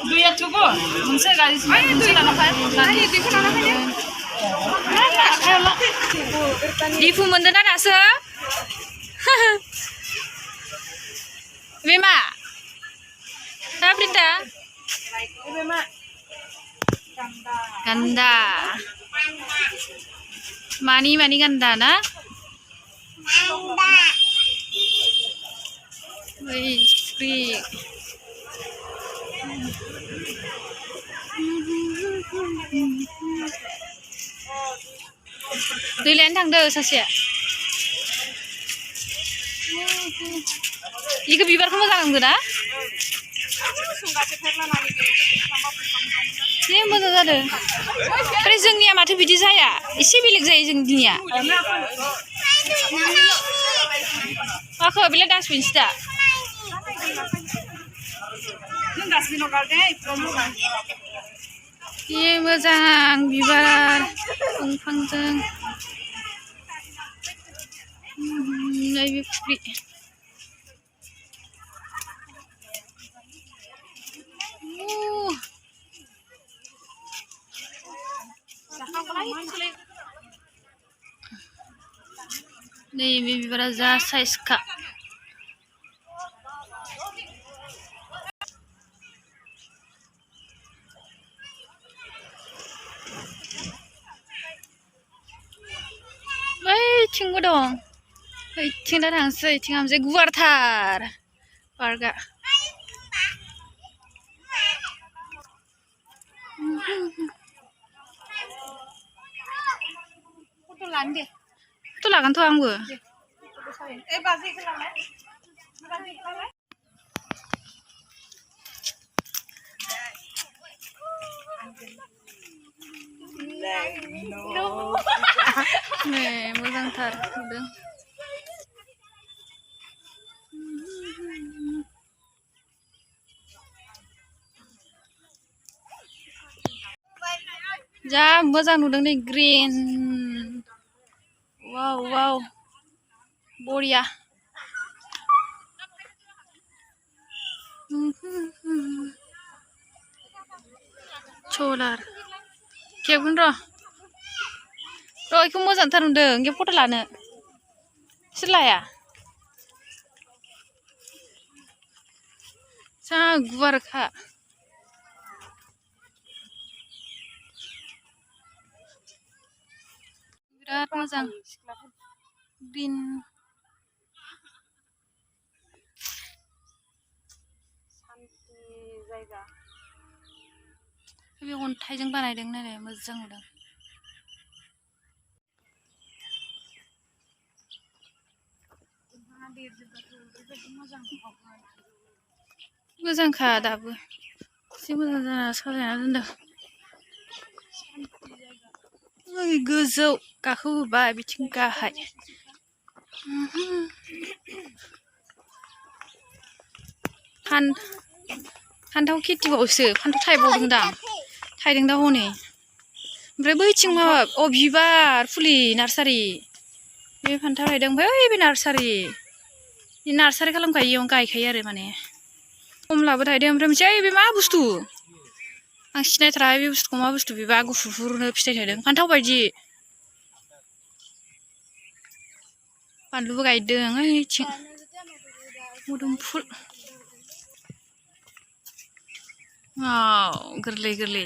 दुइया थुको मोनसे गारि मोनसे लाना फै दिखौ लाना फैनो दिफु मोनदों ना दासो बेमा दा प्रिन्टा ganda mani ganda na woi free Duilan थांदो सासेया इखो बिबारखौ मोजां नांदो ना जि मोजां जादों ओमफ्राय जोंनिया माथो बिदि जाया एसे बेलेग जायो जोंनिया माखो बेलाय डास्टबिनसो दा जि मोजां बिबार दंफांजों नैबे फुख्रि नैबे बिबारा जा साइजखा बैथिंबो दं बैथिं दा थांसै बैथिं हामसै गुवारथार पार्कआ फट' लागोनथ' आंबो मोजांथार नुदों जा मोजां नुदों नै ग्रीन वाव वाव बरिया सलार खेबगोन र' इखौ मोजांथार नुदों इखौ फट' लानो सोर लाया जा गुवारखा बिराद मोजां ग्रीन जायगा बे अन्थाइजों बानायदों नालाय मोजां नुदों मोजांखा दाबो एसे मोजां जाना साजायना दोनदों गोजौ गाखोबोबाय बिथिं गाहाय फान्थाव खेथिबावसो फान्थाव थायबावदों दां थायदों दा हनै ओमफ्राय बैथिं माबा बिबार फुलि नार्सारि बे फान्थाव थायदों ओमफ्राय बे नार्सारि खालामखायो इयावनो गायखायो आरो माने कमलाबो थायदों ओमफ्राय मोनसे बे मा बुस्थु आं सिनायथारा बे बुस्थुखौ मा बुस्थु बेबा गुफुरनो फिथाइ थायदों फान्थाव बायदि बानलुबो गायदों ओइथिं मोदोमफुल गोरलै गोरलै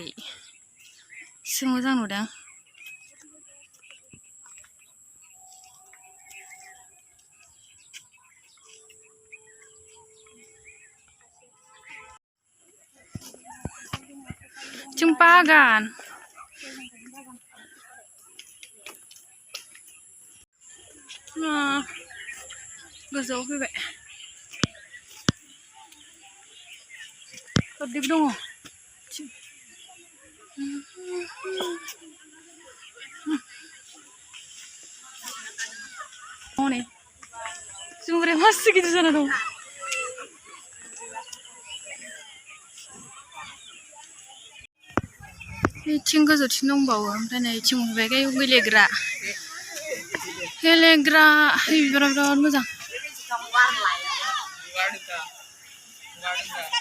एसे मोजां नुदों जों बागान गोजौआव फैबाय गिदिर दङ हनै जुमब्राया मासे गिदिर जाना दं बेथिं गोजौथिं दंबावो ओमफ्राय नै इथिं मोनबाय गेलेग्रा बिबारा बिराद मोजां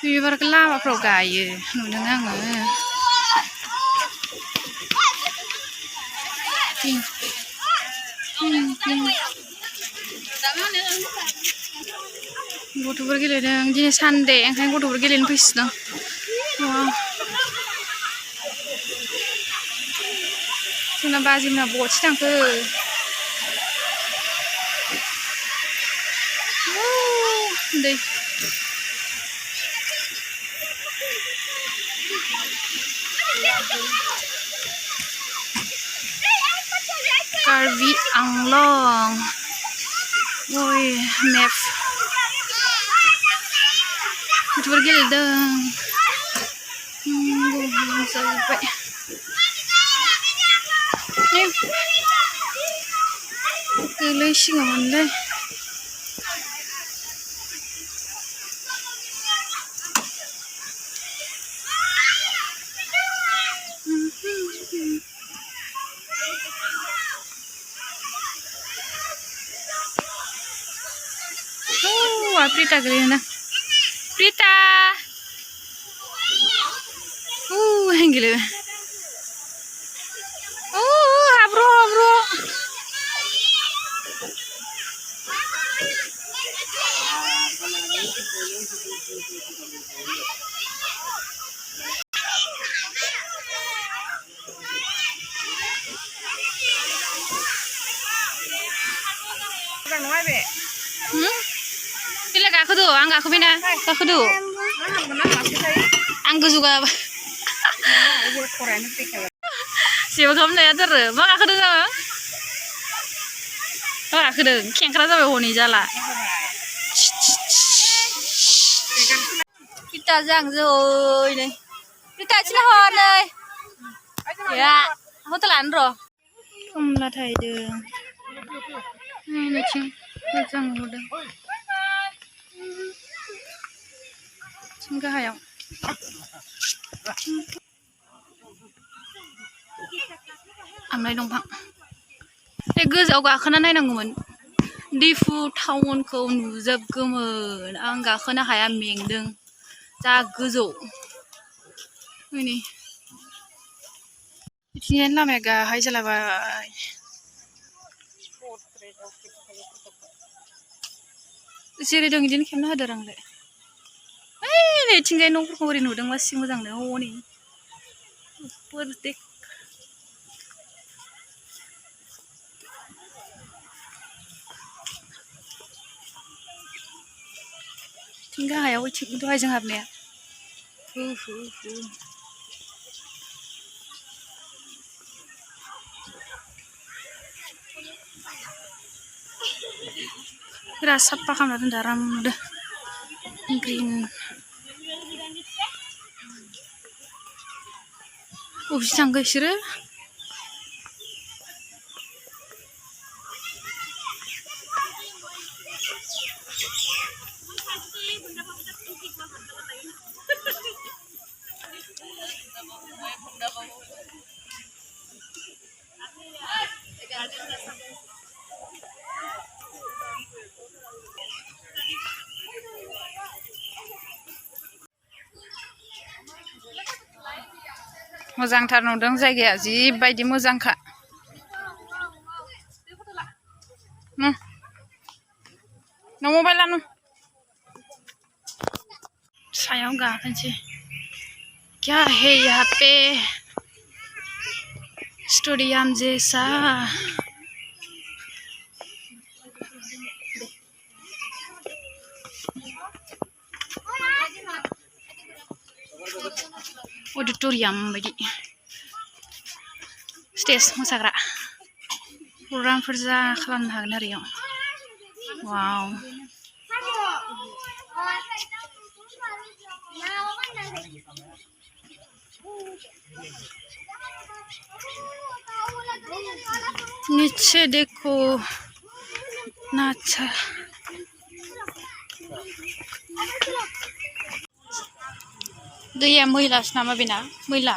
बिबारखौ लामाफ्राव गायो नुदों आङो गथ'फोर गेलेदों दिनै सानदे ओंखायनो गथ'फोर गेलेनो फैसिदों जोंना बाजिमोना बहाथो थांखो दै कार्बि आंलं ओइ मेप गथ'फोर गेलेदों जाजोब्बाय गोलैसिगौमोनलै Prita gelena. Prita. Gila. Habro. Bila gakodo, ang gakobina, gakodo. Ang gojuga. Siapa kamu nanya terus? Mak gakodo sama? Mak gakodo, kengkara sama honi jala. Kita jang rồi này. Kita chỉ là hòn này. Ya, không có lạnh rồi. Không là thầy đường. Này chứ, nó jang rồi đây. Enggak hayang. Amlai dंफां. गोजौआव गाखोना नायनांगौमोन. दिफु टाउनखौ नुजोबगौमोन. आं गाखोनो हाया मेंदों. जा गोजौ. नै. बिथिंजाय लामाया गाहाय जालाबाय. जेरै दं बिदिनो खेबना होदो आंलाय. Tinggal nongkrong kemarin udah masih muzang deh, nih, pertek. Tinggal ya, wajib itu aja ngapnya. Rasa paham lah daram udah green. Bisa nggak sih? Moजांथार नुदों जायगाया जिबायदि मोजांखा न मबाइलानो सायाव गाखोनोसै क्या है यहाँ पे स्टेडियम जैसा auditorium बायदि स्टेज मोसाग्रा प्रग्रामफोर खालामनो हागोन आरो इयाव वाव नीचे देखो ना अच्छा दैया मैलासो नामा बेना मैला